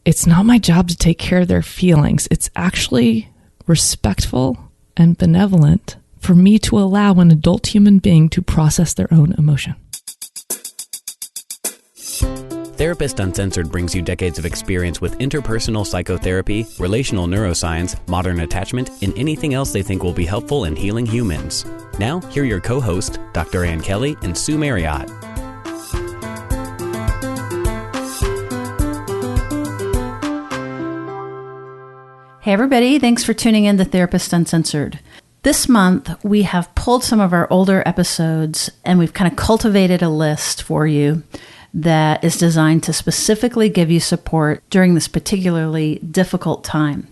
it's not my job to take care of their feelings. It's actually respectful and benevolent for me to allow an adult human being to process their own emotion. Therapist Uncensored brings you decades of experience with interpersonal psychotherapy, relational neuroscience, modern attachment, and anything else they think will be helpful in healing humans. Now, here are your co-hosts, Dr. Ann Kelly and Sue Marriott. Hey everybody, thanks for tuning in to Therapist Uncensored. This month, we have pulled some of our older episodes and we've kind of cultivated a list for you that is designed to specifically give you support during this particularly difficult time.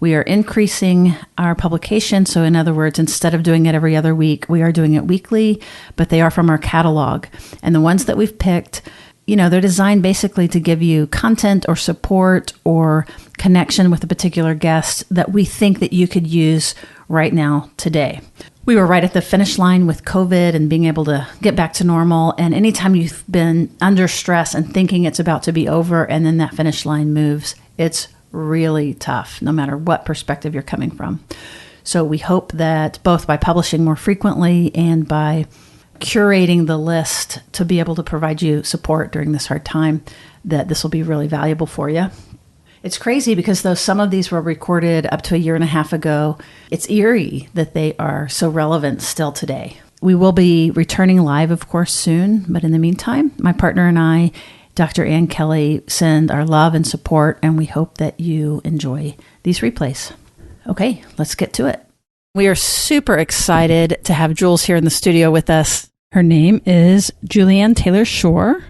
We are increasing our publication. So in other words, instead of doing it every other week, we are doing it weekly, but they are from our catalog. And the ones that we've picked, they're designed basically to give you content or support or connection with a particular guest that we think that you could use right now, today. We were right at the finish line with COVID and being able to get back to normal. And anytime you've been under stress and thinking it's about to be over and then that finish line moves, it's really tough, no matter what perspective you're coming from. So we hope that both by publishing more frequently and by curating the list to be able to provide you support during this hard time, that this will be really valuable for you. It's crazy because though some of these were recorded up to a year and a half ago, it's eerie that they are so relevant still today. We will be returning live, of course, soon. But in the meantime, my partner and I, Dr. Ann Kelly, send our love and support, and we hope that you enjoy these replays. Okay, let's get to it. We are super excited to have Jules here in the studio with us. Her name is Juliane Taylor-Shore.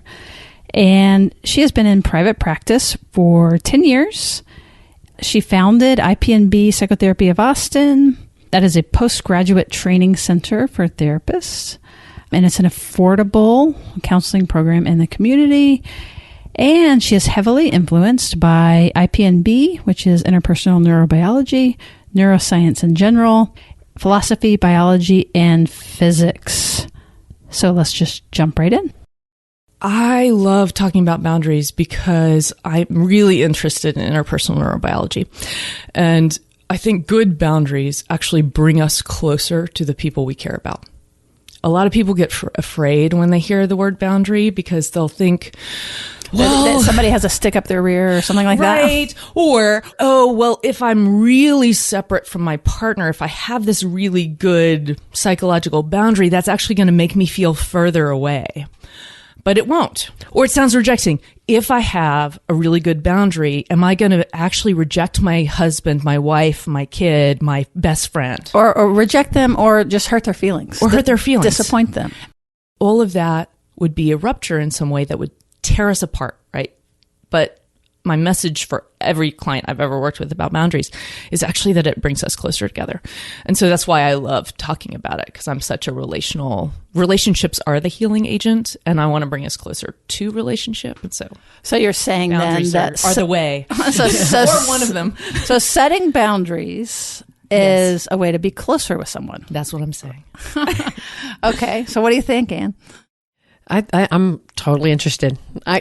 And she has been in private practice for 10 years. She founded IPNB Psychotherapy of Austin. That is a postgraduate training center for therapists. And it's an affordable counseling program in the community. And she is heavily influenced by IPNB, which is interpersonal neurobiology, neuroscience in general, philosophy, biology, and physics. So let's just jump right in. I love talking about boundaries because I'm really interested in interpersonal neurobiology. And I think good boundaries actually bring us closer to the people we care about. A lot of people get afraid when they hear the word boundary because they'll think, that somebody has a stick up their rear or something like that. Right. Or, if I'm really separate from my partner, if I have this really good psychological boundary, that's actually going to make me feel further away. But it won't. Or it sounds rejecting. If I have a really good boundary, am I going to actually reject my husband, my wife, my kid, my best friend? Or reject them or just hurt their feelings. Or hurt their feelings. Disappoint them. All of that would be a rupture in some way that would tear us apart, right? But my message for every client I've ever worked with about boundaries is actually that it brings us closer together. And so that's why I love talking about it, because I'm such a relationships are the healing agent, and I want to bring us closer to relationship. And so you're saying then that are the way, so or one of them. So setting boundaries is a way to be closer with someone. That's what I'm saying. Okay. So what do you think, Ann? I'm totally interested. I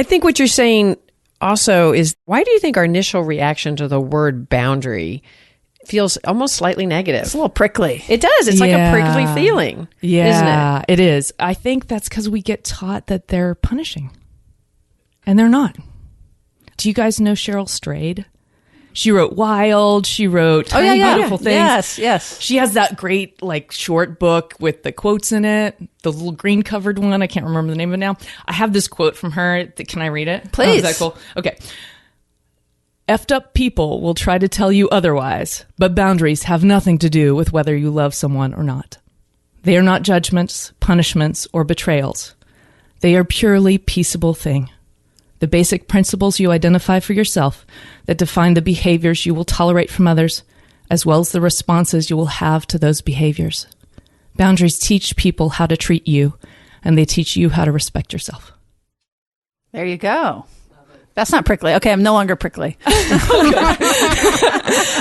think what you're saying also is, why do you think our initial reaction to the word boundary feels almost slightly negative? It's a little prickly. It does. It's like a prickly feeling. Yeah, isn't it? It is. I think that's because we get taught that they're punishing. And they're not. Do you guys know Cheryl Strayed? She wrote Wild. She wrote Tiny Beautiful Things. Yes. She has that great short book with the quotes in it, the little green covered one. I can't remember the name of it now. I have this quote from her. Can I read it? Please. Oh, is that cool? Okay. Effed up people will try to tell you otherwise, but boundaries have nothing to do with whether you love someone or not. They are not judgments, punishments, or betrayals. They are purely peaceable thing. The basic principles you identify for yourself that define the behaviors you will tolerate from others, as well as the responses you will have to those behaviors. Boundaries teach people how to treat you, and they teach you how to respect yourself. There you go. That's not prickly. Okay, I'm no longer prickly.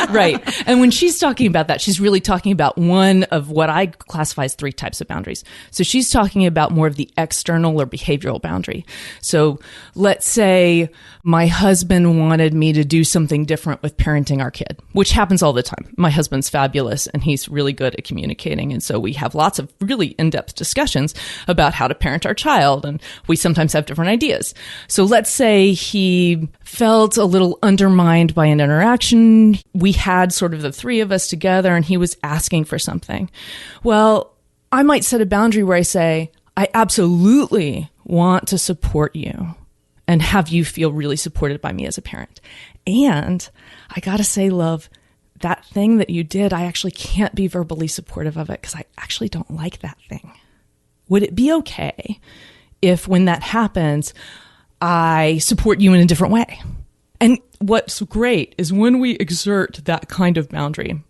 Right. And when she's talking about that, she's really talking about one of what I classify as 3 types of boundaries. So she's talking about more of the external or behavioral boundary. So let's say my husband wanted me to do something different with parenting our kid, which happens all the time. My husband's fabulous and he's really good at communicating. And so we have lots of really in-depth discussions about how to parent our child. And we sometimes have different ideas. So let's say he felt a little undermined by an interaction. We had sort of the 3 of us together and he was asking for something. Well, I might set a boundary where I say, I absolutely want to support you and have you feel really supported by me as a parent. And I gotta say, love, that thing that you did, I actually can't be verbally supportive of it because I actually don't like that thing. Would it be okay if when that happens, I support you in a different way? And what's great is when we exert that kind of boundary,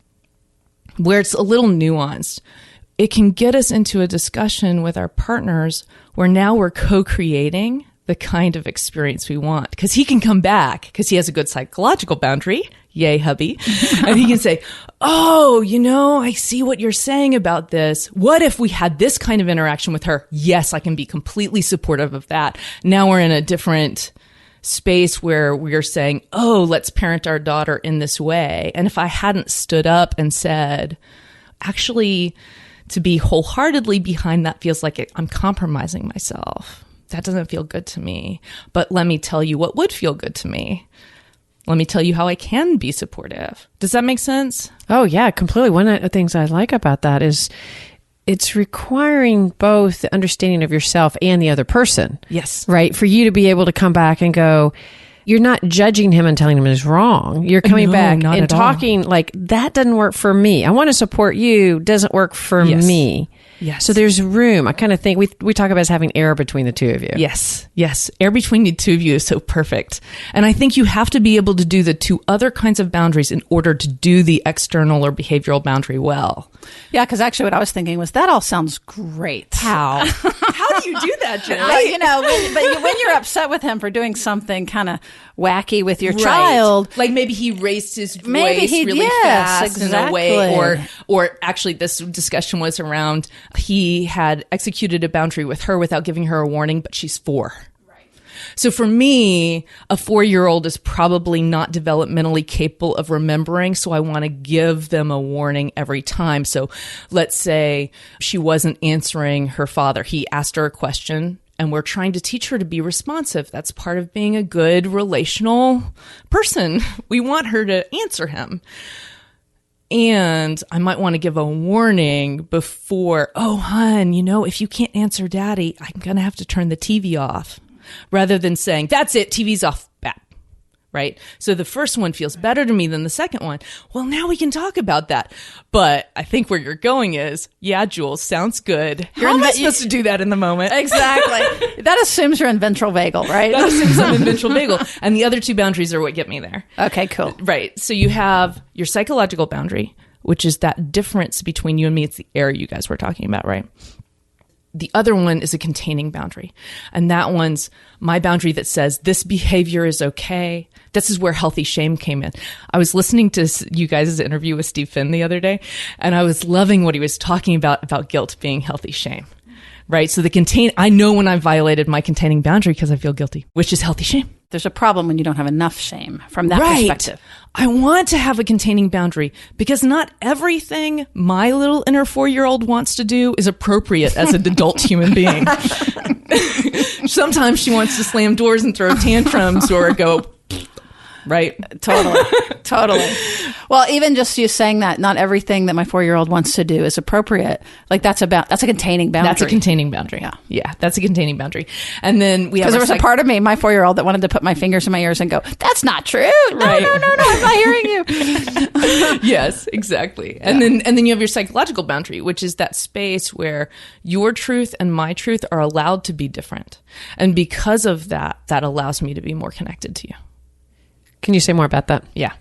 where it's a little nuanced, it can get us into a discussion with our partners where now we're co-creating the kind of experience we want. Because he can come back, because he has a good psychological boundary, yay, hubby, and he can say, oh, I see what you're saying about this. What if we had this kind of interaction with her? Yes, I can be completely supportive of that. Now we're in a different space where we're saying, oh, let's parent our daughter in this way. And if I hadn't stood up and said, actually, to be wholeheartedly behind that feels like I'm compromising myself. That doesn't feel good to me. But let me tell you what would feel good to me. Let me tell you how I can be supportive. Does that make sense? Oh, yeah, completely. One of the things I like about that is it's requiring both the understanding of yourself and the other person. Yes. Right? For you to be able to come back and go, you're not judging him and telling him he's wrong. You're coming back and talking like, that doesn't work for me. I want to support you. Doesn't work for me. Yes. So there's room. I kind of think we talk about as having air between the 2 of you. Yes. Yes. Air between the 2 of you is so perfect. And I think you have to be able to do the 2 other kinds of boundaries in order to do the external or behavioral boundary well. Yeah, because actually what I was thinking was that all sounds great. How? How do you do that, Jen? When you're upset with him for doing something kind of wacky with your child. Like maybe he raised his voice really fast in a way, or actually this discussion was around he had executed a boundary with her without giving her a warning, but she's 4. So for me, a 4-year-old is probably not developmentally capable of remembering. So I want to give them a warning every time. So let's say she wasn't answering her father. He asked her a question and we're trying to teach her to be responsive. That's part of being a good relational person. We want her to answer him. And I might want to give a warning before, oh, hon, if you can't answer daddy, I'm going to have to turn the TV off. Rather than saying, that's it, TV's off, bad, right? So the first one feels better to me than the second one. Well, now we can talk about that. But I think where you're going is, yeah, Jules, sounds good. How am I supposed to do that in the moment? Exactly. That assumes you're in ventral vagal, right? That assumes I'm in ventral vagal. And the other 2 boundaries are what get me there. Okay, cool. Right. So you have your psychological boundary, which is that difference between you and me. It's the air you guys were talking about, right? The other one is a containing boundary. And that one's my boundary that says this behavior is okay. This is where healthy shame came in. I was listening to you guys' interview with Steve Finn the other day, and I was loving what he was talking about guilt being healthy shame, right? So I know when I've violated my containing boundary because I feel guilty, which is healthy shame. There's a problem when you don't have enough shame from that perspective. I want to have a containing boundary because not everything my little inner 4-year-old wants to do is appropriate as an adult human being. Sometimes she wants to slam doors and throw tantrums or go, right? Totally. Well, even just you saying that not everything that my 4-year-old wants to do is appropriate. Like that's a containing boundary. That's a containing boundary. Yeah, that's a containing boundary. And then we have because there was a part of me, my 4-year-old, that wanted to put my fingers in my ears and go, "That's not true. Right. No, I'm not hearing you." Yes, exactly. And then you have your psychological boundary, which is that space where your truth and my truth are allowed to be different, and because of that, that allows me to be more connected to you. Can you say more about that? Yeah.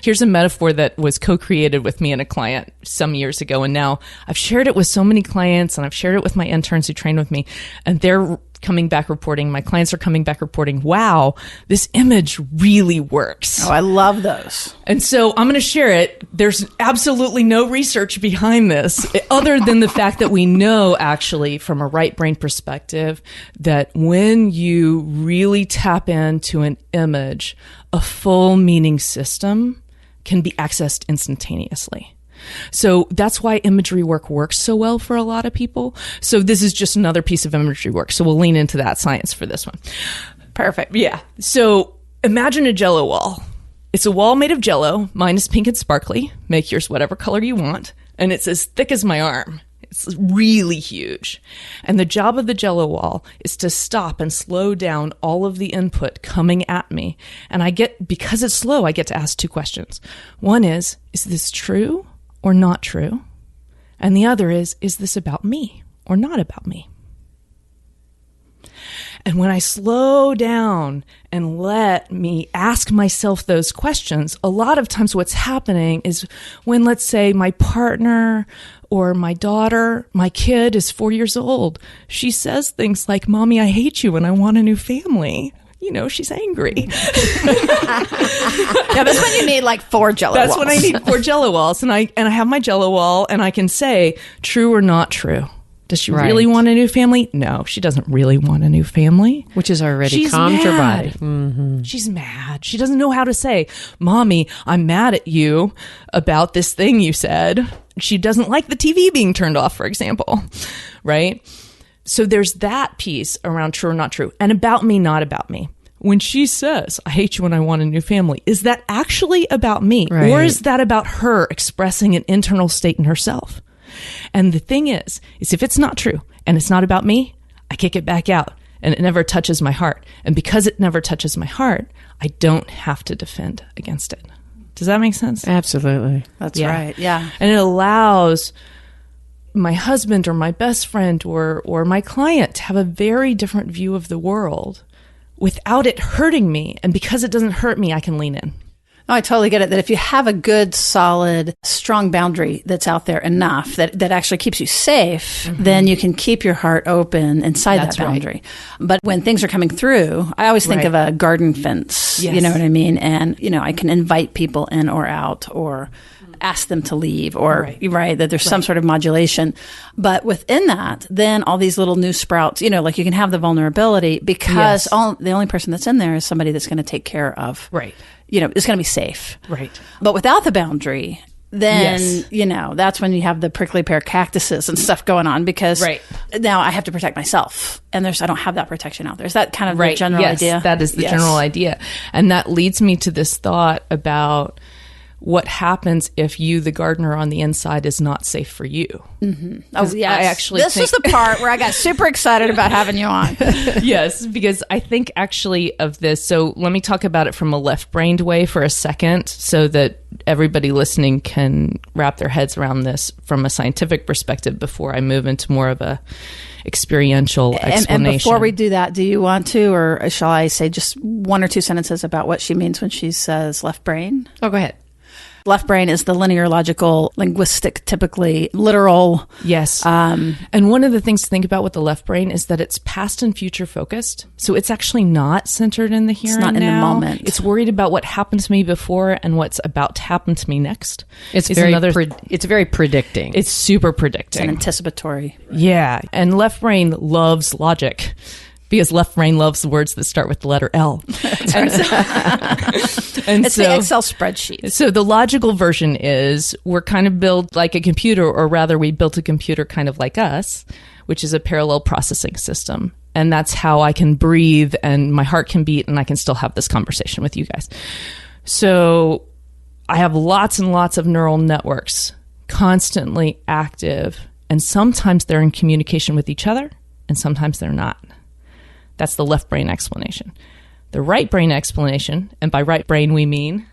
Here's a metaphor that was co-created with me and a client some years ago. And now I've shared it with so many clients, and I've shared it with my interns who train with me, and they're coming back reporting, my clients are coming back reporting, wow, this image really works. Oh, I love those. And so I'm going to share it. There's absolutely no research behind this other than the fact that we know actually from a right brain perspective that when you really tap into an image, a full meaning system can be accessed instantaneously. So that's why imagery work works so well for a lot of people. So this is just another piece of imagery work. So we'll lean into that science for this one. Perfect. Yeah. So imagine a Jell-O wall. It's a wall made of Jell-O. Mine is pink and sparkly. Make yours whatever color you want. And it's as thick as my arm. It's really huge. And the job of the Jell-O wall is to stop and slow down all of the input coming at me. And because it's slow, I get to ask two questions. One is this true or not true? And the other is this about me or not about me? And when I slow down and let me ask myself those questions, a lot of times what's happening is when, let's say, my partner or my daughter, my kid is 4 years old, she says things like, "Mommy, I hate you and I want a new family." You know, she's angry. Yeah, that's when you need like 4 Jell-O walls. That's when I need 4 Jell-O walls. And I have my Jell-O wall, and I can say, true or not true. Does she really want a new family? No, she doesn't really want a new family. Which is already She's calmed her mad. body. Mm-hmm. She's mad. She doesn't know how to say, "Mommy, I'm mad at you about this thing you said." She doesn't like the TV being turned off, for example, right? So there's that piece around true or not true, and about me, not about me. When she says, "I hate you and I want a new family," is that actually about me? Right. Or is that about her expressing an internal state in herself? And the thing is if it's not true and it's not about me, I kick it back out and it never touches my heart. And because it never touches my heart, I don't have to defend against it. Does that make sense? Absolutely. That's right. Yeah. And it allows my husband or my best friend or my client to have a very different view of the world without it hurting me. And because it doesn't hurt me, I can lean in. No, I totally get it. That if you have a good, solid, strong boundary that's out there enough that actually keeps you safe, then you can keep your heart open inside that boundary. Right. But when things are coming through, I always think of a garden fence. Yes. You know what I mean? And, I can invite people in or out or ask them to leave or, that there's some sort of modulation. But within that, then all these little new sprouts, like you can have the vulnerability because the only person that's in there is somebody that's going to take care of. Right. It's going to be safe. Right. But without the boundary, then, that's when you have the prickly pear cactuses and stuff going on because now I have to protect myself. And I don't have that protection out there. Is that kind of the general idea? That is the general idea. And that leads me to this thought about what happens if you, the gardener on the inside, is not safe for you. Mm-hmm. Oh, yes. This is the part where I got super excited about having you on. Yes, because I think actually of this. So let me talk about it from a left-brained way for a second so that everybody listening can wrap their heads around this from a scientific perspective before I move into more of a experiential explanation. And before we do that, do you want to, or shall I say just 1 or 2 sentences about what she means when she says left brain? Oh, go ahead. Left brain is the linear, logical, linguistic, typically literal. Yes. And one of the things to think about with the left brain is that it's past and future focused. So it's actually not centered in the here and now. It's not in the moment. It's worried about what happened to me before and what's about to happen to me next. It's very predicting. It's super predicting. It's an anticipatory. Yeah. And left brain loves logic. Because left brain loves the words that start with the letter L. It's the Excel spreadsheet. So the logical version is we're kind of built like a computer, or rather we built a computer kind of like us, which is a parallel processing system. And that's how I can breathe and my heart can beat and I can still have this conversation with you guys. So I have lots and lots of neural networks constantly active, and sometimes they're in communication with each other and sometimes they're not. That's the left brain explanation. The right brain explanation, and by right brain we mean...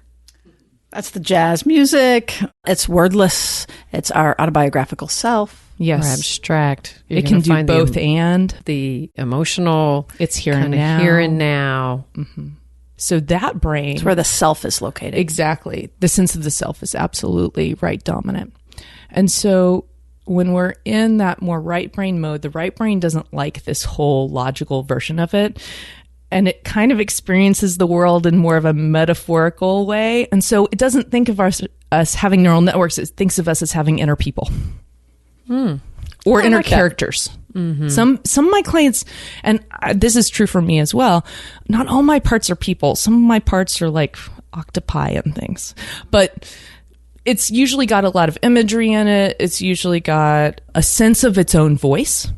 That's the jazz music. It's wordless. It's our autobiographical self. Yes. Or abstract. It can do both and. The emotional. It's here and now. Here and now. Mm-hmm. So that brain... It's where the self is located. Exactly. The sense of the self is absolutely right dominant. And so when we're in that more right brain mode, the right brain doesn't like this whole logical version of it. And it kind of experiences the world in more of a metaphorical way. And so it doesn't think of us having neural networks. It thinks of us as having inner people. Or inner like characters. Mm-hmm. Some of my clients, and this is true for me as well, not all my parts are people. Some of my parts are like octopi and things. But it's usually got a lot of imagery in it. It's usually got a sense of its own voice,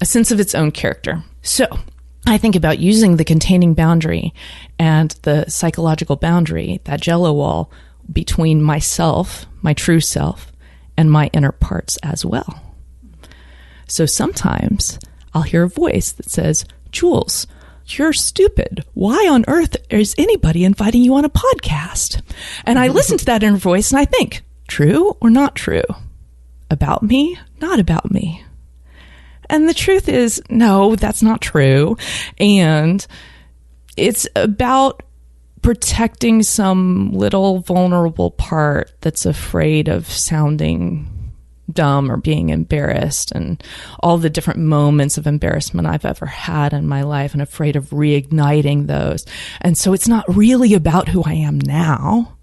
a sense of its own character. So I think about using the containing boundary and the psychological boundary, that jello wall, between myself, my true self, and my inner parts as well. So sometimes I'll hear a voice that says, Jules, you're stupid. Why on earth is anybody inviting you on a podcast? And I listen to that inner voice and I think, true or not true? About me, not about me. And the truth is, no, that's not true. And it's about protecting some little vulnerable part that's afraid of sounding dumb or being embarrassed, and all the different moments of embarrassment I've ever had in my life, and afraid of reigniting those. And so it's not really about who I am now.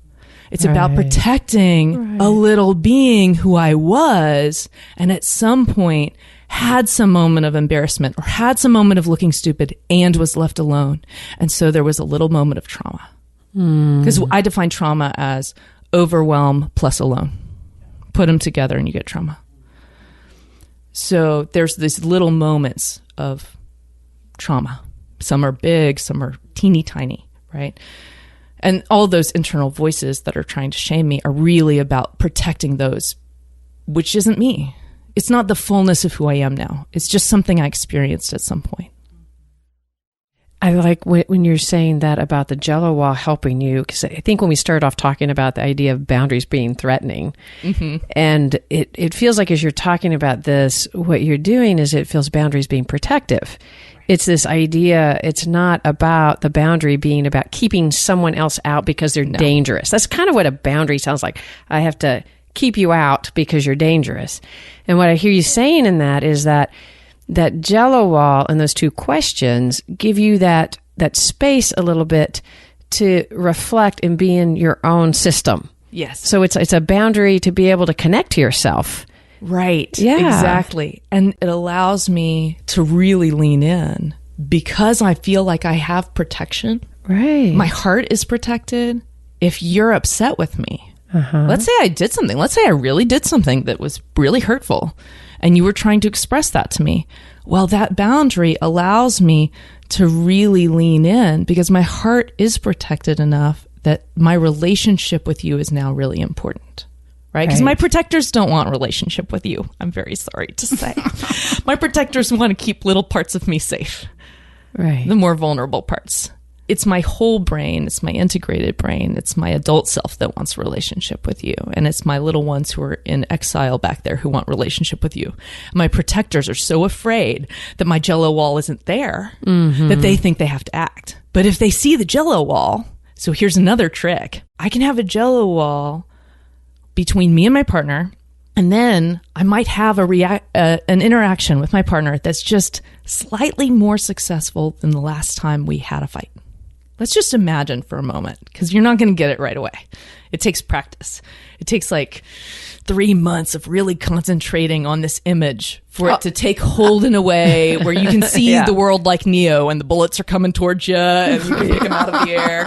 It's about protecting a little being who I was, and at some point had some moment of embarrassment or had some moment of looking stupid and was left alone. And so there was a little moment of trauma. Because I define trauma as overwhelm plus alone. Put them together and you get trauma. So there's these little moments of trauma. Some are big, some are teeny tiny, right? And all those internal voices that are trying to shame me are really about protecting those, which isn't me. It's not the fullness of who I am now. It's just something I experienced at some point. I like when you're saying that about the jello wall helping you, because I think when we started off talking about the idea of boundaries being threatening, and it feels like as you're talking about this, what you're doing is it feels boundaries being protective. It's this idea, it's not about the boundary being about keeping someone else out because they're dangerous. That's kind of what a boundary sounds like. I have to keep you out because you're dangerous. And what I hear you saying in that is that jello wall and those two questions give you that space a little bit to reflect and be in your own system. Yes. So it's a boundary to be able to connect to yourself. Right. Yeah. Exactly. And it allows me to really lean in because I feel like I have protection. Right. My heart is protected. If you're upset with me, let's say I did something. Let's say I really did something that was really hurtful, and you were trying to express that to me. Well, that boundary allows me to really lean in because my heart is protected enough that my relationship with you is now really important, right? Because my protectors don't want relationship with you. I'm very sorry to say. My protectors want to keep little parts of me safe, right? The more vulnerable parts. It's my whole brain. It's my integrated brain. It's my adult self that wants a relationship with you. And it's my little ones who are in exile back there who want relationship with you. My protectors are so afraid that my jello wall isn't there that they think they have to act. But if they see the jello wall, so here's another trick. I can have a jello wall between me and my partner, and then I might have an interaction with my partner that's just slightly more successful than the last time we had a fight. Let's just imagine for a moment, because you're not going to get it right away. It takes practice. It takes like 3 months of really concentrating on this image for it to take hold in a way where you can see the world like Neo and the bullets are coming towards you and you can pick them out of the air.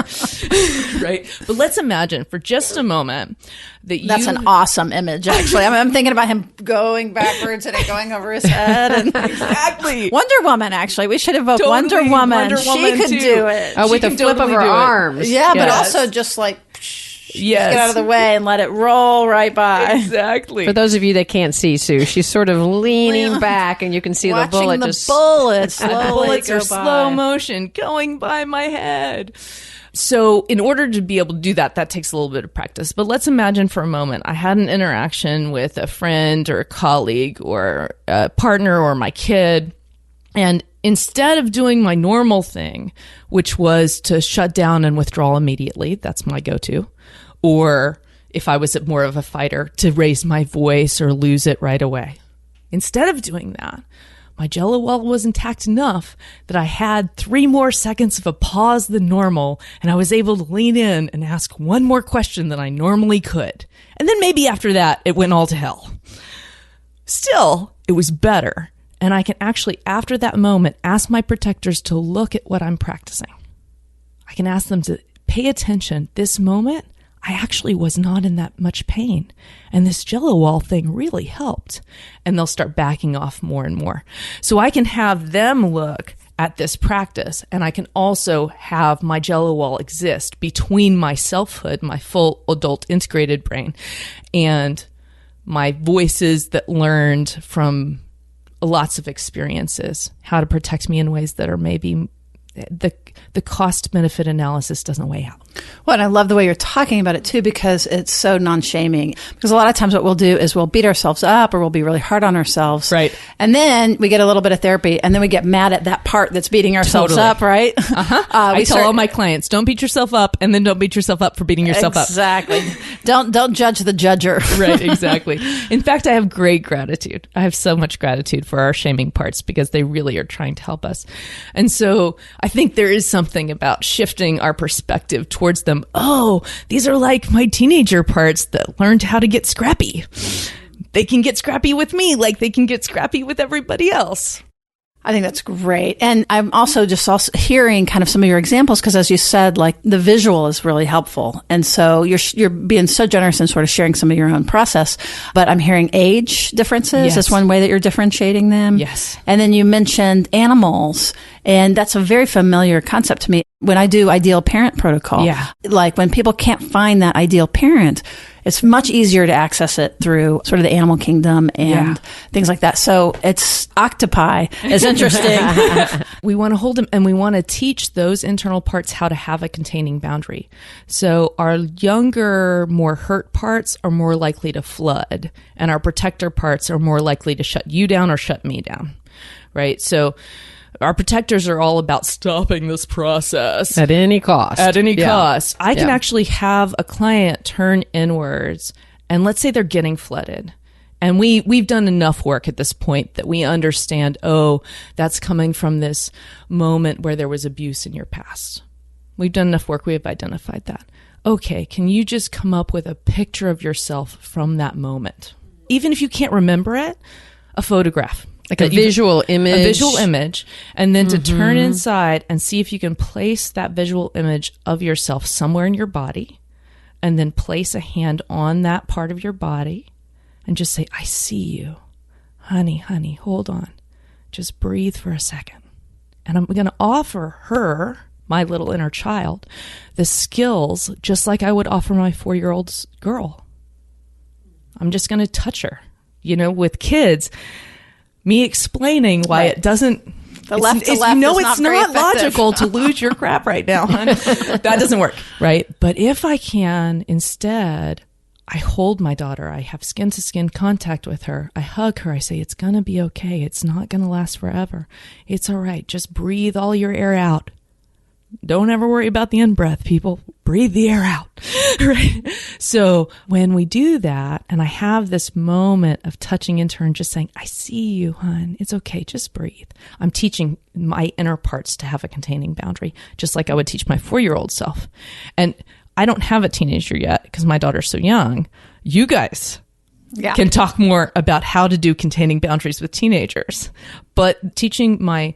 Right? But let's imagine for just a moment that That's an awesome image, actually. I'm thinking about him going backwards and it going over his head. And exactly. Wonder Woman, actually. We should evoke Totally. Wonder Woman. Wonder Woman she could too. do it. Oh, with the flip totally of her do it. arms. Yeah, but Yes. also just like... Yes. Get out of the way and let it roll right by. Exactly. For those of you that can't see Sue, she's sort of leaning back, and you can see the bullet just... bullets And the slowly bullets go are by. slow motion going by my head. So in order to be able to do that, that takes a little bit of practice. But let's imagine for a moment I had an interaction with a friend or a colleague or a partner or my kid, and instead of doing my normal thing, which was to shut down and withdraw immediately, that's my go-to, or if I was more of a fighter, to raise my voice or lose it right away. Instead of doing that, my jello wall was intact enough that I had 3 more seconds of a pause than normal, and I was able to lean in and ask one more question than I normally could. And then maybe after that, it went all to hell. Still, it was better. And I can actually, after that moment, ask my protectors to look at what I'm practicing. I can ask them to pay attention. This moment, I actually was not in that much pain. And this jello wall thing really helped. And they'll start backing off more and more. So I can have them look at this practice, and I can also have my jello wall exist between my selfhood, my full adult integrated brain, and my voices that learned from lots of experiences, how to protect me in ways that are maybe the cost benefit analysis doesn't weigh out. Well, and I love the way you're talking about it too, because it's so non-shaming. Because a lot of times what we'll do is we'll beat ourselves up, or we'll be really hard on ourselves. Right. And then we get a little bit of therapy, and then we get mad at that part that's beating ourselves up, right? Uh-huh. I tell all my clients, don't beat yourself up, and then don't beat yourself up for beating yourself up. Exactly. Don't judge the judger. Right, exactly. In fact, I have great gratitude. I have so much gratitude for our shaming parts, because they really are trying to help us. And so I think there is something about shifting our perspective towards them. Oh, these are like my teenager parts that learned how to get scrappy. They can get scrappy with me like they can get scrappy with everybody else. I think that's great. And I'm also hearing kind of some of your examples, because as you said, like the visual is really helpful. And so you're being so generous in sort of sharing some of your own process. But I'm hearing age differences. Yes. That's one way that you're differentiating them. Yes. And then you mentioned animals. And that's a very familiar concept to me. When I do ideal parent protocol, like when people can't find that ideal parent, it's much easier to access it through sort of the animal kingdom and things like that. So it's octopi is interesting. We want to hold them, and we want to teach those internal parts how to have a containing boundary. So our younger, more hurt parts are more likely to flood, and our protector parts are more likely to shut you down or shut me down, right? So our protectors are all about stopping this process. At any cost. At any cost. I can actually have a client turn inwards, and let's say they're getting flooded. And we've done enough work at this point that we understand, oh, that's coming from this moment where there was abuse in your past. We've done enough work. We have identified that. Okay, can you just come up with a picture of yourself from that moment? Even if you can't remember it, a photograph. Like a visual image. A visual image. And then to turn inside and see if you can place that visual image of yourself somewhere in your body, and then place a hand on that part of your body and just say, I see you. Honey, hold on. Just breathe for a second. And I'm going to offer her, my little inner child, the skills just like I would offer my 4-year-old girl. I'm just going to touch her. You know, with kids, me explaining why it doesn't. The left to left it's not logical to lose your crap right now, hon. That doesn't work, right? But if I can, instead, I hold my daughter. I have skin-to-skin contact with her. I hug her. I say, it's going to be okay. It's not going to last forever. It's all right. Just breathe all your air out. Don't ever worry about the in-breath, people. Breathe the air out, right? So when we do that, and I have this moment of touching into her and just saying, I see you, hon. It's okay. Just breathe. I'm teaching my inner parts to have a containing boundary, just like I would teach my 4-year-old self. And I don't have a teenager yet because my daughter's so young. You guys can talk more about how to do containing boundaries with teenagers. But teaching my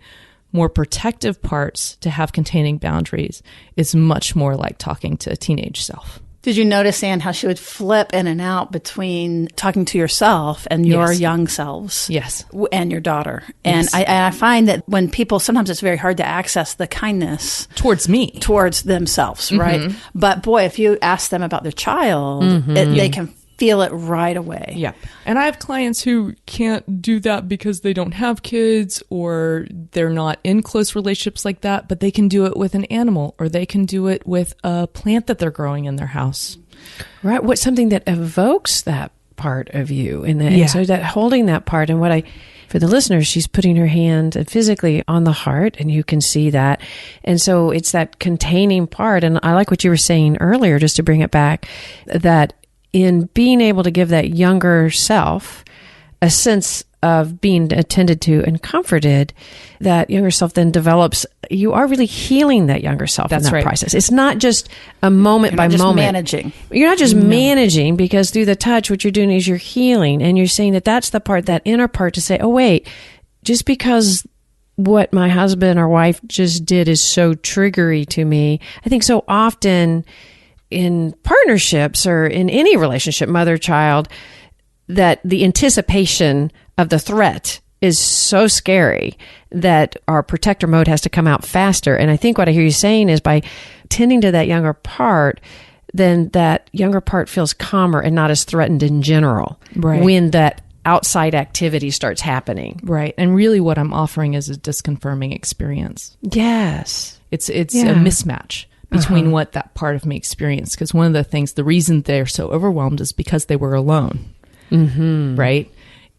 more protective parts to have containing boundaries is much more like talking to a teenage self. Did you notice, Anne, how she would flip in and out between talking to yourself and your young selves? Yes. And your daughter. And I find that when people, sometimes it's very hard to access the kindness towards me, towards themselves, right? But boy, if you ask them about their child, they can feel it right away. Yeah. And I have clients who can't do that because they don't have kids or they're not in close relationships like that, but they can do it with an animal, or they can do it with a plant that they're growing in their house. Right. What's something that evokes that part of you. And so that holding that part, and for the listeners, she's putting her hand physically on the heart, and you can see that. And so it's that containing part. And I like what you were saying earlier, just to bring it back, that in being able to give that younger self a sense of being attended to and comforted, that younger self then develops, you are really healing that younger self in that process. It's not just a moment by moment. Managing. You're not just managing, because through the touch, what you're doing is you're healing, and you're saying that's the part, that inner part, to say, oh, wait, just because what my husband or wife just did is so triggery to me. I think so often in partnerships or in any relationship, mother-child, that the anticipation of the threat is so scary that our protector mode has to come out faster. And I think what I hear you saying is, by tending to that younger part, then that younger part feels calmer and not as threatened in general when that outside activity starts happening. Right. And really what I'm offering is a disconfirming experience. Yes. It's a mismatch between what that part of me experienced. Because one of the things, the reason they're so overwhelmed is because they were alone. Right?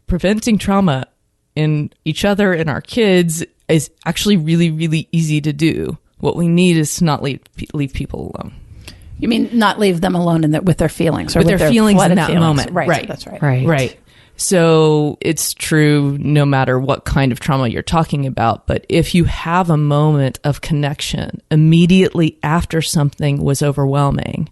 Preventing trauma in each other and our kids is actually really, really easy to do. What we need is to not leave people alone. You mean not leave them alone with their feelings, or with their feelings in that moment? Right. That's right. Right. So it's true no matter what kind of trauma you're talking about. But if you have a moment of connection immediately after something was overwhelming,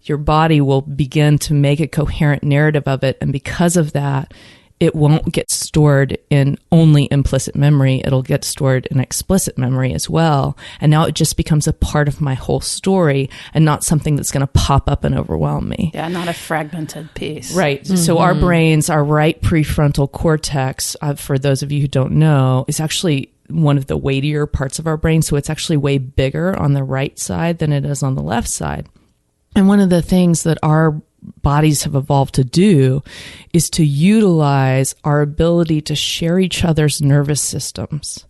your body will begin to make a coherent narrative of it. And because of that, it won't get stored in only implicit memory. It'll get stored in explicit memory as well. And now it just becomes a part of my whole story, and not something that's going to pop up and overwhelm me. Yeah, not a fragmented piece. Right. So our brains, our right prefrontal cortex, for those of you who don't know, is actually one of the weightier parts of our brain. So it's actually way bigger on the right side than it is on the left side. And one of the things that our bodies have evolved to do is to utilize our ability to share each other's nervous systems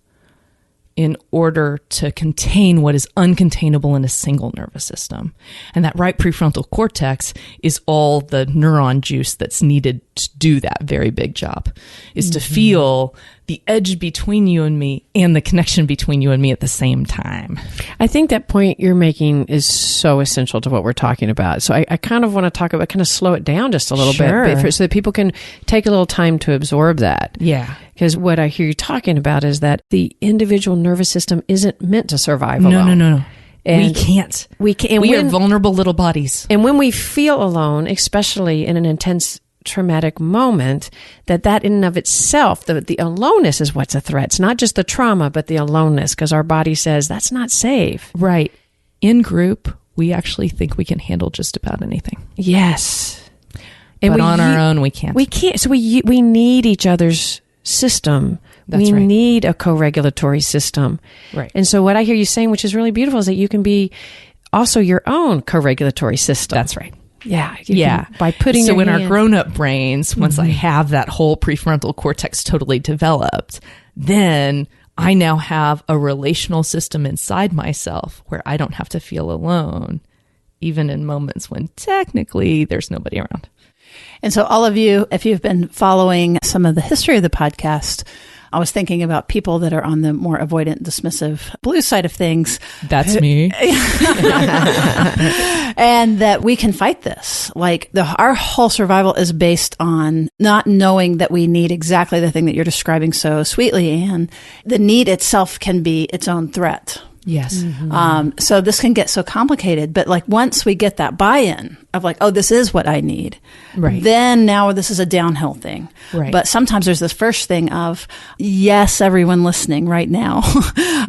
in order to contain what is uncontainable in a single nervous system. And that right prefrontal cortex is all the neuron juice that's needed to do that very big job, is to feel the edge between you and me and the connection between you and me at the same time. I think that point you're making is so essential to what we're talking about. So I kind of want to talk about, kind of slow it down just a little bit so that people can take a little time to absorb that. Yeah. Because what I hear you talking about is that the individual nervous system isn't meant to survive alone. No. And we can't. We are vulnerable little bodies. And when we feel alone, especially in an intense traumatic moment, that in and of itself, the aloneness is what's a threat. It's not just the trauma, but the aloneness, because our body says that's not safe. Right. In group, we actually think we can handle just about anything. Yes. But on our own, we can't. We can't. So we need each other's system. That's we need a co-regulatory system. Right. And so what I hear you saying, which is really beautiful, is that you can be also your own co-regulatory system. That's right. Yeah. By putting so your in hand. our grown-up brains, once I have that whole prefrontal cortex totally developed, then I now have a relational system inside myself where I don't have to feel alone, even in moments when technically there's nobody around. And so all of you, if you've been following some of the history of the podcast, I was thinking about people that are on the more avoidant, dismissive blue side of things. That's me. And that we can fight this. Like our whole survival is based on not knowing that we need exactly the thing that you're describing so sweetly, Anne. The need itself can be its own threat. Yes. So this can get so complicated, but like once we get that buy-in of like, oh, this is what I need, right, then now this is a downhill thing. Right. But sometimes there's this first thing of, yes, everyone listening right now,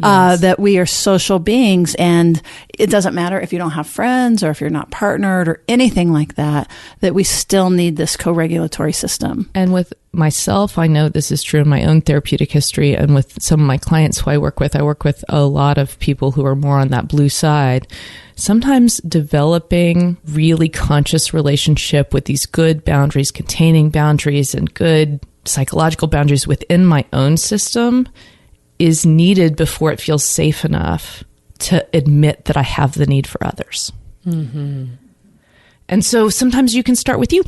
that we are social beings, and it doesn't matter if you don't have friends or if you're not partnered or anything like that, that we still need this co-regulatory system. And with myself, I know this is true in my own therapeutic history, and with some of my clients who I work with a lot of people who are more on that blue side. Sometimes developing really conscious relationship with these good boundaries, containing boundaries, and good psychological boundaries within my own system is needed before it feels safe enough to admit that I have the need for others. Mm-hmm. And so sometimes you can start with you.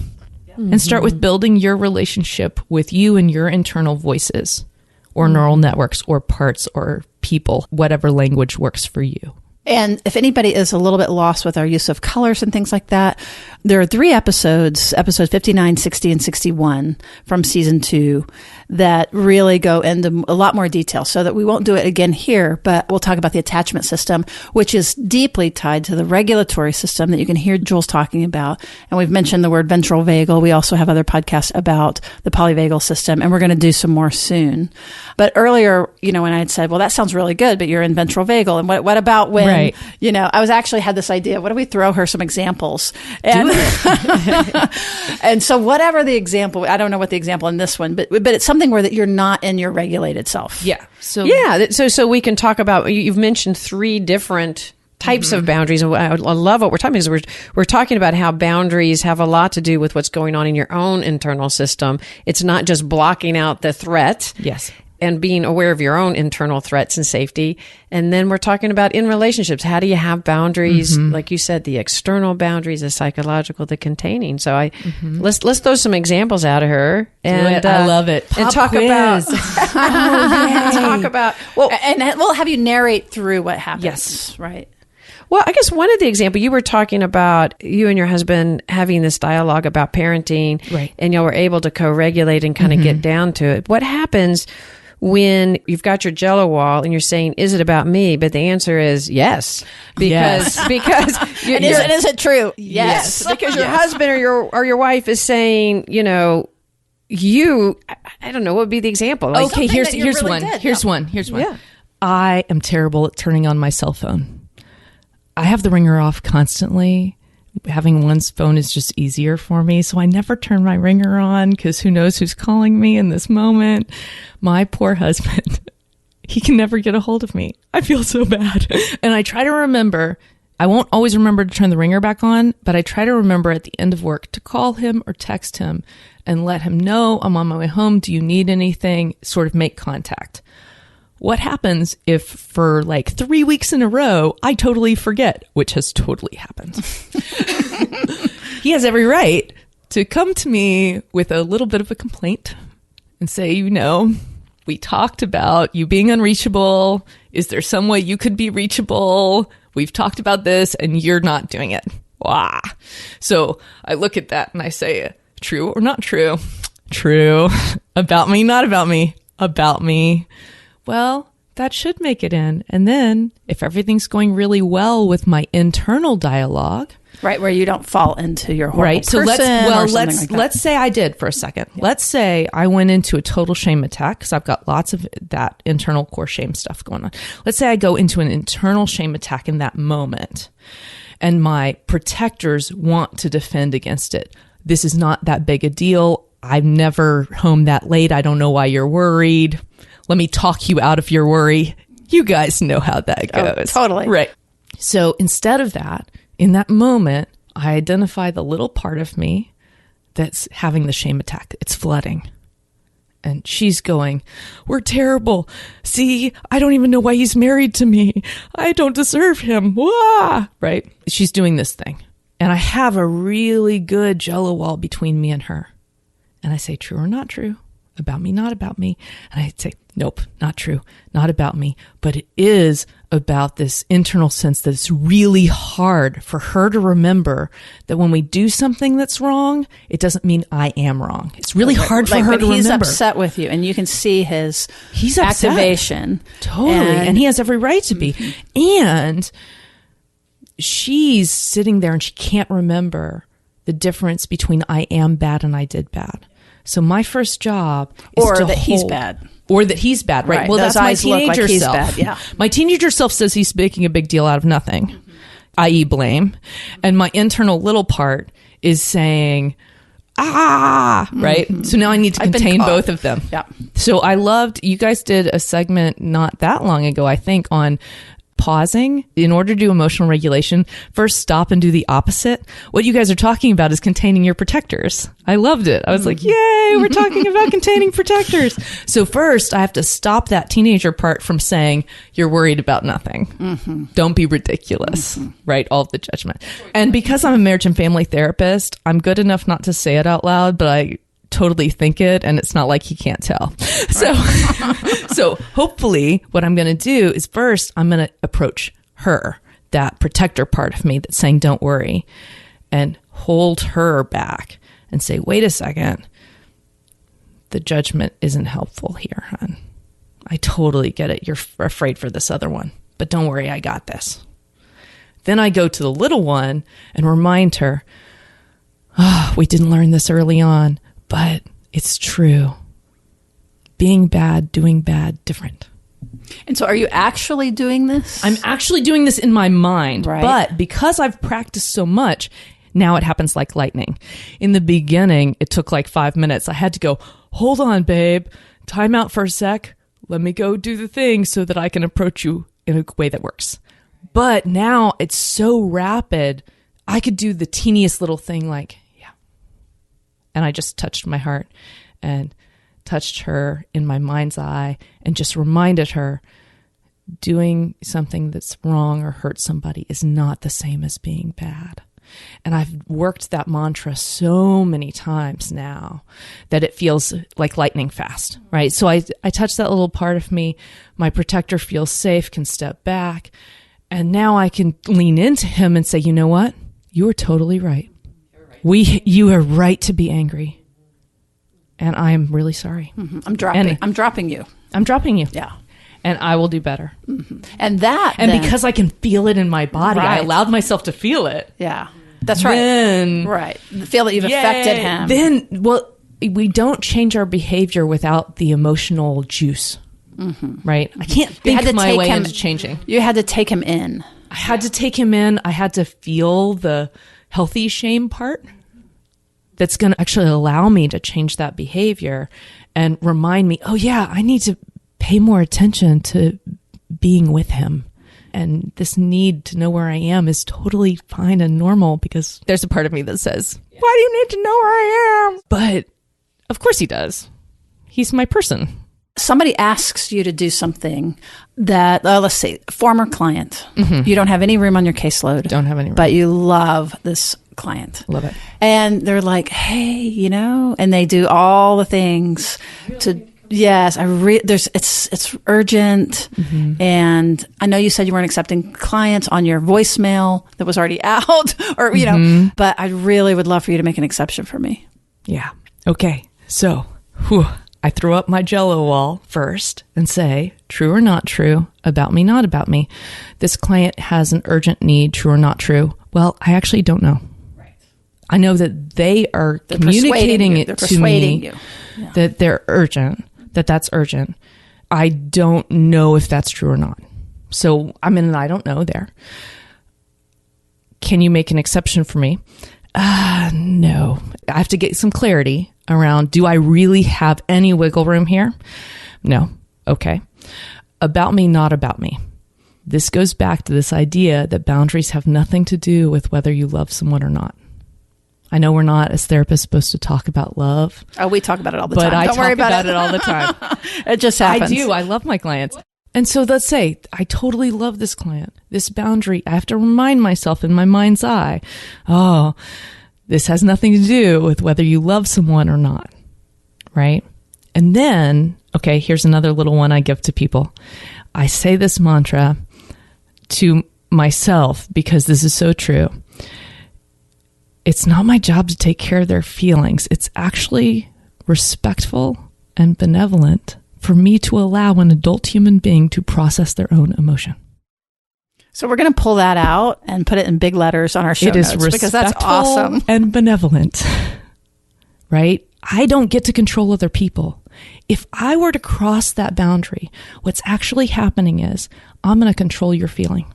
And start with building your relationship with you and your internal voices or neural networks or parts or people, whatever language works for you. And if anybody is a little bit lost with our use of colors and things like that, there are 3 episodes 59, 60, and 61 from season 2 that really go into a lot more detail, so that we won't do it again here, but we'll talk about the attachment system, which is deeply tied to the regulatory system that you can hear Jules talking about. And we've mentioned the word ventral vagal. We also have other podcasts about the polyvagal system, and we're going to do some more soon. But earlier, when I had said, well, that sounds really good, but you're in ventral vagal. And what about when, right. I was actually had this idea, what if we throw her some examples? And, and so whatever the example, I don't know what the example in this one, but it's something where that you're not in your regulated self. Yeah. So we can talk about, you've mentioned 3 different types of boundaries. And I love what we're talking about, because we're talking about how boundaries have a lot to do with what's going on in your own internal system. It's not just blocking out the threat. Yes. And being aware of your own internal threats and safety. And then we're talking about in relationships, how do you have boundaries? Like you said, the external boundaries, the psychological, the containing. So let's throw some examples out of her. And I love it. And talk about and we'll have you narrate through what happens. Yes. Right. Well, I guess one of the examples, you were talking about you and your husband having this dialogue about parenting, right? And y'all were able to co-regulate and kind of get down to it. What happens when you've got your Jello wall and you're saying, is it about me? But the answer is yes. Because is it true? Yes. Because your husband or your wife is saying, I don't know, what would be the example? Like, okay, here's really one. did. Here's one. Yeah. I am terrible at turning on my cell phone. I have the ringer off constantly. Having one's phone is just easier for me. So I never turn my ringer on, because who knows who's calling me in this moment. My poor husband, he can never get a hold of me. I feel so bad. And I try to remember, I won't always remember to turn the ringer back on, but I try to remember at the end of work to call him or text him and let him know I'm on my way home. Do you need anything? Sort of make contact. What happens if for like 3 weeks in a row, I totally forget, which has totally happened. He has every right to come to me with a little bit of a complaint and say, we talked about you being unreachable. Is there some way you could be reachable? We've talked about this and you're not doing it. Wah. So I look at that and I say, true or not true? True. About me, not about me. About me. Well, that should make it in. And then if everything's going really well with my internal dialogue, right, where you don't fall into your horrible right. So person let's say I did for a second. Yeah. Let's say I went into a total shame attack, because I've got lots of that internal core shame stuff going on. Let's say I go into an internal shame attack in that moment, and my protectors want to defend against it. This is not that big a deal. I'm never home that late. I don't know why you're worried. Let me talk you out of your worry. You guys know how that goes. Oh, totally. Right. So instead of that, in that moment, I identify the little part of me that's having the shame attack. It's flooding. And she's going, we're terrible. See, I don't even know why he's married to me. I don't deserve him. Wah! Right? She's doing this thing. And I have a really good Jello wall between me and her. And I say, true or not true? About me, not about me. And I say, nope, not true, not about me. But it is about this internal sense that it's really hard for her to remember that when we do something that's wrong, it doesn't mean I am wrong. It's really hard for her to remember. He's upset with you, and you can see his activation. Totally. And he has every right to be. And she's sitting there and she can't remember the difference between I am bad and I did bad. So my first job is or to that hold, he's bad. Or that he's bad, right? Well, those that's my eyes look teenager like he's self. bad, yeah. My teenager self says he's making a big deal out of nothing, i.e. blame. And my internal little part is saying, right? So now I need to contain both of them. Yeah. So I loved, you guys did a segment not that long ago, I think, on pausing in order to do emotional regulation. First, stop and do the opposite. What you guys are talking about is containing your protectors. I loved it. I was like, yay, we're talking about containing protectors. So first, I have to stop that teenager part from saying, you're worried about nothing. Don't be ridiculous, right? All of the judgment. And because I'm a marriage and family therapist, I'm good enough not to say it out loud, but I totally think it, and it's not like he can't tell. So hopefully what I'm going to do is first I'm going to approach her, that protector part of me that's saying don't worry, and hold her back and say, wait a second, the judgment isn't helpful here, hon. I totally get it. You're afraid for this other one, but don't worry, I got this. Then I go to the little one and remind her, we didn't learn this early on, but it's true. Being bad, doing bad, different. And so are you actually doing this? I'm actually doing this in my mind, right. But because I've practiced so much, now it happens like lightning. In the beginning, it took like 5 minutes. I had to go, hold on, babe, time out for a sec. Let me go do the thing so that I can approach you in a way that works. But now it's so rapid, I could do the teeniest little thing like, and I just touched my heart and touched her in my mind's eye and just reminded her doing something that's wrong or hurt somebody is not the same as being bad. And I've worked that mantra so many times now that it feels like lightning fast, right? So I touch that little part of me. My protector feels safe, can step back. And now I can lean into him and say, you know what? You are totally right. You are right to be angry, and I am really sorry. I'm dropping you. I'm dropping you. Yeah, and I will do better. And because I can feel it in my body, right. I allowed myself to feel it. Yeah, that's right. Right, feel that you've affected him. Then, we don't change our behavior without the emotional juice, right? I can't think my way into changing. You had to take him in. I had to take him in. I had to feel the healthy shame part that's going to actually allow me to change that behavior and remind me, oh yeah, I need to pay more attention to being with him. And this need to know where I am is totally fine and normal, because there's a part of me that says, why do you need to know where I am? But of course he does. He's my person. Somebody asks you to do something that, let's say, former client. You don't have any room on your caseload. Don't have any room. But you love this client. Love it. And they're like, hey, and they do all the things to, yes, it's urgent. And I know you said you weren't accepting clients on your voicemail that was already out, or, but I really would love for you to make an exception for me. Yeah. Okay. So, I throw up my Jell-O wall first and say, true or not true, about me, not about me. This client has an urgent need, true or not true. Well, I actually don't know. Right. I know that they're communicating it to me that they're urgent, that's urgent. I don't know if that's true or not. So I'm in an I don't know there. Can you make an exception for me? No. I have to get some clarity around, do I really have any wiggle room here? No. Okay. About me, not about me. This goes back to this idea that boundaries have nothing to do with whether you love someone or not. I know we're not, as therapists, supposed to talk about love. Oh, we talk about it all the time. But I talk about it all the time. It just happens. I do. I love my clients. And so let's say I totally love this client, this boundary. I have to remind myself in my mind's eye, oh, this has nothing to do with whether you love someone or not, right? And then, okay, here's another little one I give to people. I say this mantra to myself because this is so true. It's not my job to take care of their feelings. It's actually respectful and benevolent for me to allow an adult human being to process their own emotion. So we're going to pull that out and put it in big letters on our show notes, because that's awesome and benevolent, right? I don't get to control other people. If I were to cross that boundary, what's actually happening is I'm going to control your feeling.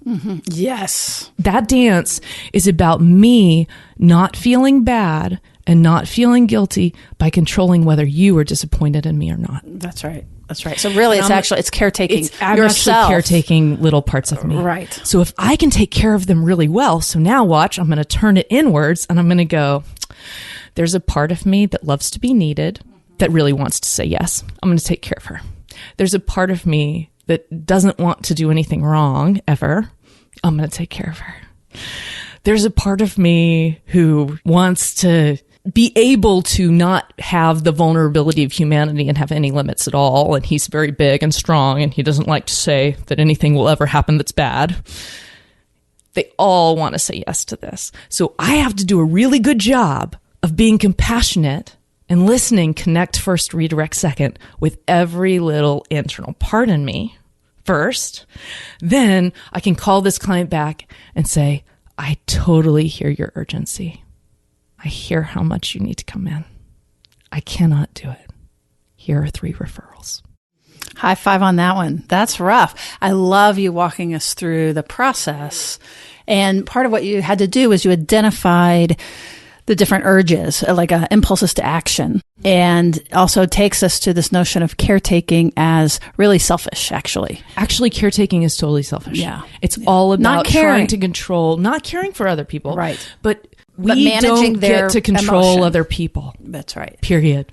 Yes. That dance is about me not feeling bad and not feeling guilty by controlling whether you are disappointed in me or not. That's right. That's right. So really, it's caretaking I'm yourself. actually caretaking little parts of me. Right. So if I can take care of them really well, so now watch, I'm going to turn it inwards and I'm going to go, there's a part of me that loves to be needed, that really wants to say yes. I'm going to take care of her. There's a part of me that doesn't want to do anything wrong ever. I'm going to take care of her. There's a part of me who wants to be able to not have the vulnerability of humanity and have any limits at all. And he's very big and strong, and he doesn't like to say that anything will ever happen that's bad. They all want to say yes to this. So I have to do a really good job of being compassionate and listening, connect first, redirect second, with every little internal part in me first. Then I can call this client back and say, I totally hear your urgency. I hear how much you need to come in. I cannot do it. Here are 3 referrals. High five on that one. That's rough. I love you walking us through the process. And part of what you had to do was you identified the different urges, like impulses to action. And also takes us to this notion of caretaking as really selfish, actually. Actually, caretaking is totally selfish. Yeah. It's all about Not caring. trying to control, not caring for other people. Right. But But we managing don't their get to control emotion. other people. That's right. Period.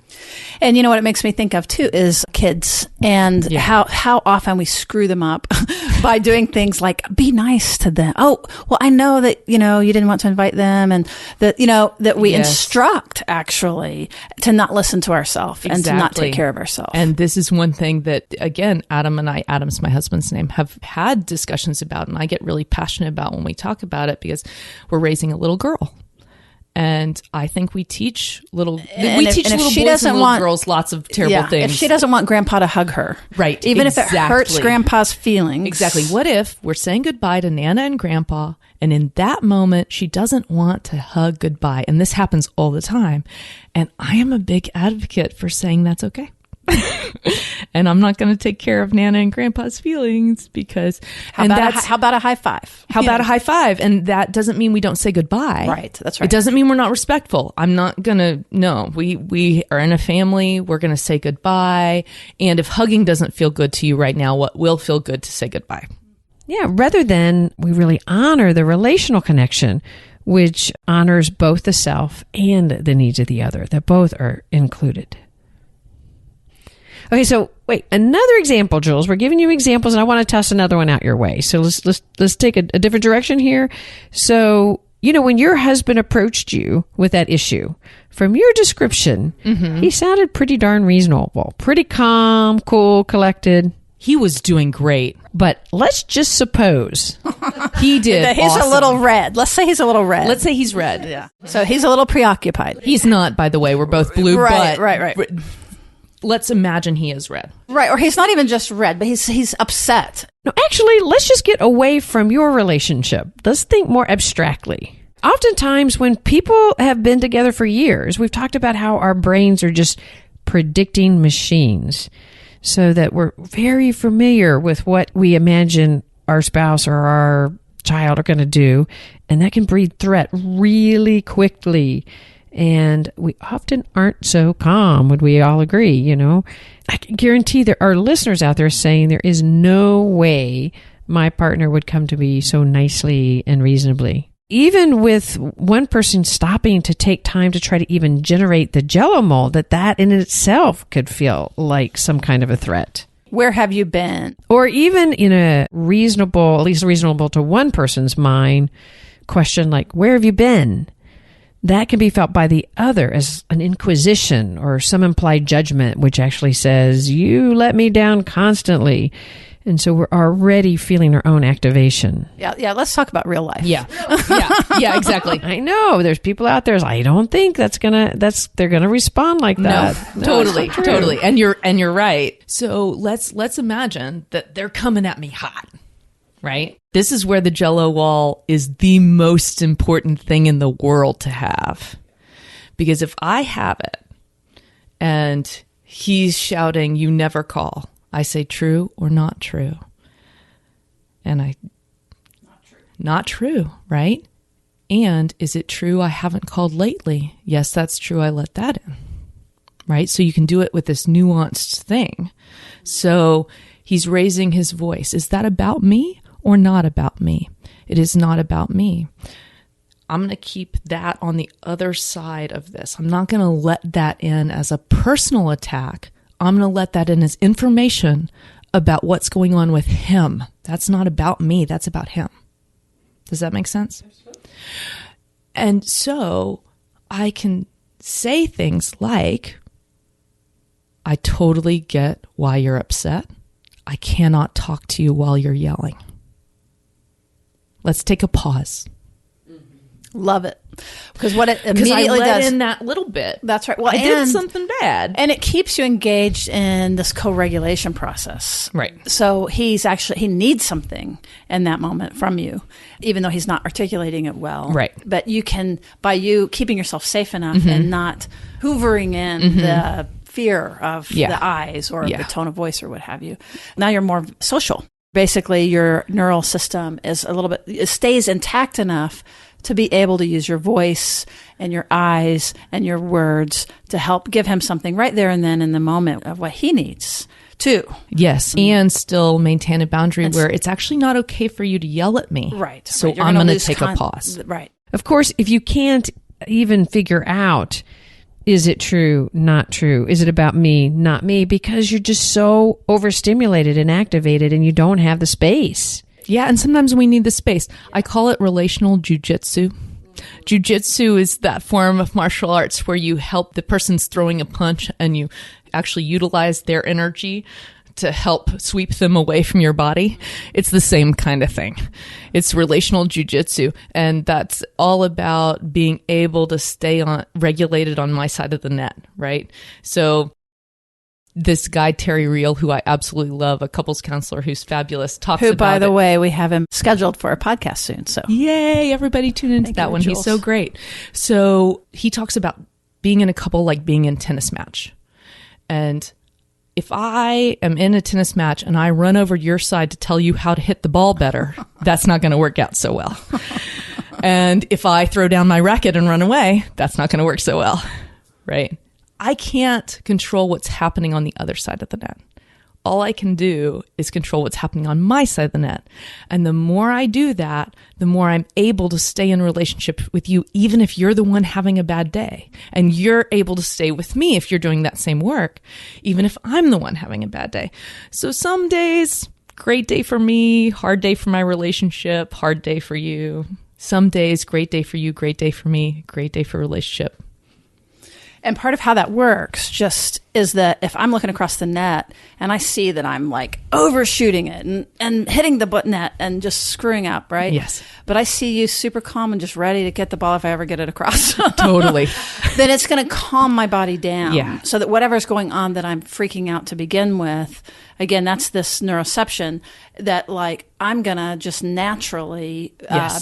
And you know what it makes me think of too is kids and how often we screw them up by doing things like be nice to them. Oh, well, I know that, you didn't want to invite them, and that, that we instruct actually to not listen to ourselves and to not take care of ourselves. And this is one thing that, again, Adam's my husband's name, have had discussions about, and I get really passionate about when we talk about it, because we're raising a little girl. And I think we teach little boys and little girls lots of terrible things. If she doesn't want grandpa to hug her. Right. Even if it hurts grandpa's feelings. Exactly. What if we're saying goodbye to Nana and grandpa, and in that moment, she doesn't want to hug goodbye? And this happens all the time. And I am a big advocate for saying that's okay. And I'm not going to take care of Nana and grandpa's feelings because... How about a high five? How about a high five? And that doesn't mean we don't say goodbye. Right, that's right. It doesn't mean we're not respectful. I'm not going to... No, we are in a family. We're going to say goodbye. And if hugging doesn't feel good to you right now, what will feel good to say goodbye? Yeah, rather than we really honor the relational connection, which honors both the self and the needs of the other, that both are included. Okay, so wait, another example, Jules. We're giving you examples, and I want to toss another one out your way. So let's take a different direction here. So, when your husband approached you with that issue, from your description, he sounded pretty darn reasonable, pretty calm, cool, collected. He was doing great. But let's just suppose he did. He's a little red. Let's say he's a little red. Let's say he's red. Yeah. So he's a little preoccupied. He's not, by the way. We're both blue. Right. Let's imagine he is red. Right, or he's not even just red, but he's upset. No, actually, let's just get away from your relationship. Let's think more abstractly. Oftentimes, when people have been together for years, we've talked about how our brains are just predicting machines, so that we're very familiar with what we imagine our spouse or our child are going to do, and that can breed threat really quickly. And we often aren't so calm, would we all agree, I can guarantee there are listeners out there saying there is no way my partner would come to me so nicely and reasonably. Even with one person stopping to take time to try to even generate the Jell-O mold, that in itself could feel like some kind of a threat. Where have you been? Or even in a reasonable, at least reasonable to one person's mind, question like, where have you been? That can be felt by the other as an inquisition or some implied judgment, which actually says, you let me down constantly. And so we're already feeling our own activation. Yeah. Let's talk about real life. Yeah, exactly. I know there's people out there. I don't think they're gonna respond like that. No, totally. And you're right. So let's imagine that they're coming at me hot, right? This is where the Jell-O wall is the most important thing in the world to have. Because if I have it and he's shouting, you never call, I say true or not true. And not true, right? And is it true I haven't called lately? Yes, that's true. I let that in. Right? So you can do it with this nuanced thing. So he's raising his voice. Is that about me or not about me? It is not about me. I'm going to keep that on the other side of this. I'm not going to let that in as a personal attack. I'm going to let that in as information about what's going on with him. That's not about me. That's about him. Does that make sense? And so I can say things like, I totally get why you're upset. I cannot talk to you while you're yelling. Let's take a pause. Love it. Because what it immediately I let does in that little bit. That's right. Well, I did something bad. And it keeps you engaged in this co-regulation process. Right. So he needs something in that moment from you, even though he's not articulating it well. Right. But you can, by you keeping yourself safe enough and not hoovering in the fear of the eyes or the tone of voice or what have you, now you're more social. Basically, your neural system is it stays intact enough to be able to use your voice and your eyes and your words to help give him something right there and then in the moment of what he needs too. Yes, and still maintain a boundary where it's actually not okay for you to yell at me. Right. So I'm going to take a pause. Right. Of course, if you can't even figure out, is it true, not true? Is it about me, not me? Because you're just so overstimulated and activated and you don't have the space. Yeah, and sometimes we need the space. I call it relational jujitsu. Jujitsu is that form of martial arts where you help the person's throwing a punch and you actually utilize their energy to help sweep them away from your body. It's the same kind of thing. It's relational jujitsu, and that's all about being able to stay regulated on my side of the net, right? So this guy, Terry Real, who I absolutely love, a couples counselor who's fabulous, talks about by the way, we have him scheduled for a podcast soon. So yay, everybody tune into that one. Jules. He's so great. So he talks about being in a couple like being in a tennis match. And if I am in a tennis match and I run over to your side to tell you how to hit the ball better, that's not going to work out so well. And if I throw down my racket and run away, that's not going to work so well, right? I can't control what's happening on the other side of the net. All I can do is control what's happening on my side of the net. And the more I do that, the more I'm able to stay in relationship with you, even if you're the one having a bad day. And you're able to stay with me if you're doing that same work, even if I'm the one having a bad day. So some days, great day for me, hard day for my relationship, hard day for you. Some days, great day for you, great day for me, great day for relationship. And part of how that works just is that if I'm looking across the net and I see that I'm like overshooting it and hitting the net and just screwing up, right? Yes. But I see you super calm and just ready to get the ball if I ever get it across. Totally. Then it's going to calm my body down. Yeah. So that whatever's going on that I'm freaking out to begin with, again, that's this neuroception that like I'm going to just naturally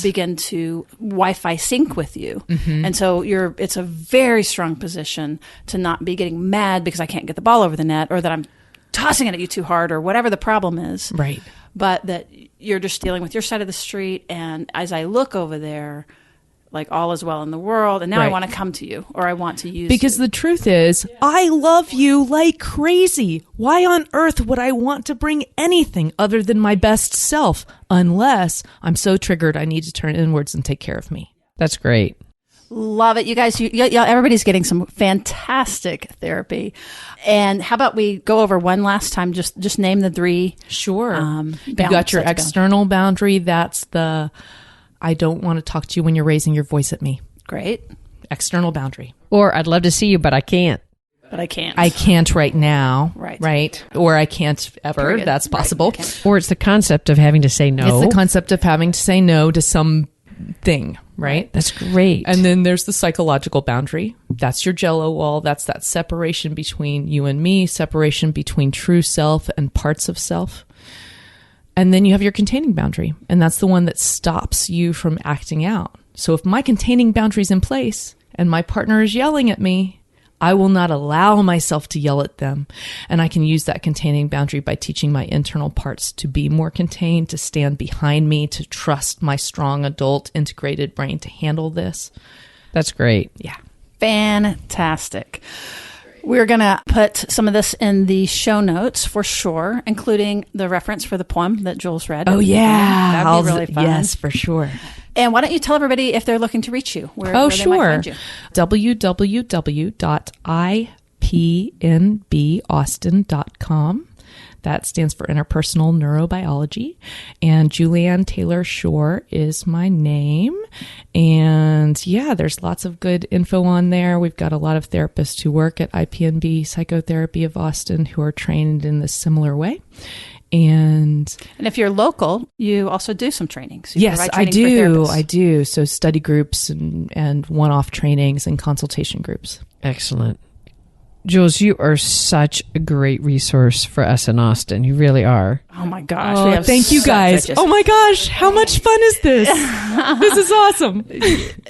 begin to Wi-Fi sync with you. Mm-hmm. And so it's a very strong position to not be getting mad because I can't get the ball over the net or that I'm tossing it at you too hard or whatever the problem is. Right. But that you're just dealing with your side of the street. And as I look over there, like all is well in the world. And now I want to come to you or I want to use Because the truth is, I love you like crazy. Why on earth would I want to bring anything other than my best self unless I'm so triggered I need to turn inwards and take care of me? That's great. Love it. You guys, everybody's getting some fantastic therapy. And how about we go over one last time, just name the three. Sure. You got your external boundary. That's the, I don't want to talk to you when you're raising your voice at me. Great. External boundary. Or I'd love to see you, but I can't. But I can't. I can't right now. Right. Or I can't ever. Period. That's possible. Right. Or it's the concept of having to say no. It's the concept of having to say no to something, right? That's great. And then there's the psychological boundary. That's your Jello wall. That's that separation between you and me, separation between true self and parts of self. And then you have your containing boundary. And that's the one that stops you from acting out. So if my containing boundary is in place and my partner is yelling at me, I will not allow myself to yell at them. And I can use that containing boundary by teaching my internal parts to be more contained, to stand behind me, to trust my strong adult integrated brain to handle this. That's great. Yeah. Fantastic. We're going to put some of this in the show notes for sure, including the reference for the poem that Jules read. Oh, yeah. That'd be really fun. Yes, for sure. And why don't you tell everybody if they're looking to reach you, where they might find you? www.ipnbaustin.com. That stands for Interpersonal Neurobiology. And Juliane Taylor Shore is my name. And yeah, there's lots of good info on there. We've got a lot of therapists who work at IPNB Psychotherapy of Austin who are trained in this similar way. And if you're local, you also do some trainings. Yes, I do. I do. So study groups and one-off trainings and consultation groups. Excellent. Jules, you are such a great resource for us in Austin. You really are. Oh my gosh. Oh, thank you guys. Oh my gosh. How much fun is this? This is awesome.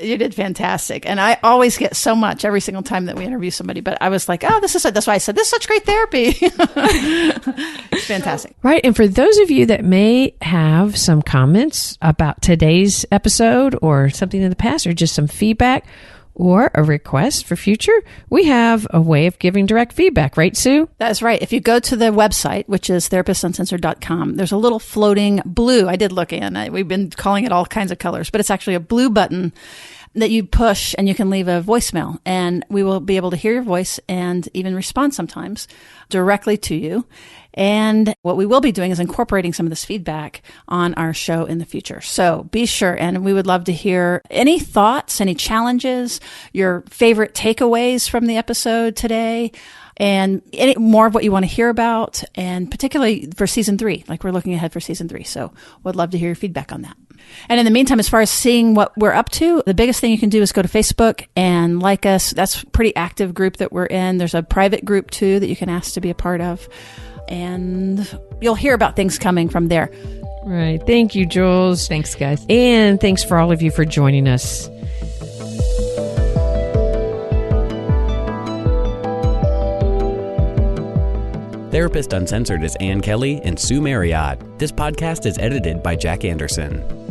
You did fantastic. And I always get so much every single time that we interview somebody, but I was like, that's why I said, this is such great therapy. It's fantastic. Right. And for those of you that may have some comments about today's episode or something in the past or just some feedback, or a request for future, we have a way of giving direct feedback, right, Sue? That's right. If you go to the website, which is therapistuncensored.com, there's a little floating blue. I did look in. We've been calling it all kinds of colors, but it's actually a blue button that you push and you can leave a voicemail, and we will be able to hear your voice and even respond sometimes directly to you. And what we will be doing is incorporating some of this feedback on our show in the future. So be sure, and we would love to hear any thoughts, any challenges, your favorite takeaways from the episode today, and any more of what you want to hear about, and particularly for season 3, like we're looking ahead for season 3. So would love to hear your feedback on that. And in the meantime, as far as seeing what we're up to, the biggest thing you can do is go to Facebook and like us. That's a pretty active group that we're in. There's a private group too that you can ask to be a part of. And you'll hear about things coming from there. Right. Thank you, Jules. Thanks, guys. And thanks for all of you for joining us. Therapist Uncensored is Ann Kelly and Sue Marriott. This podcast is edited by Jack Anderson.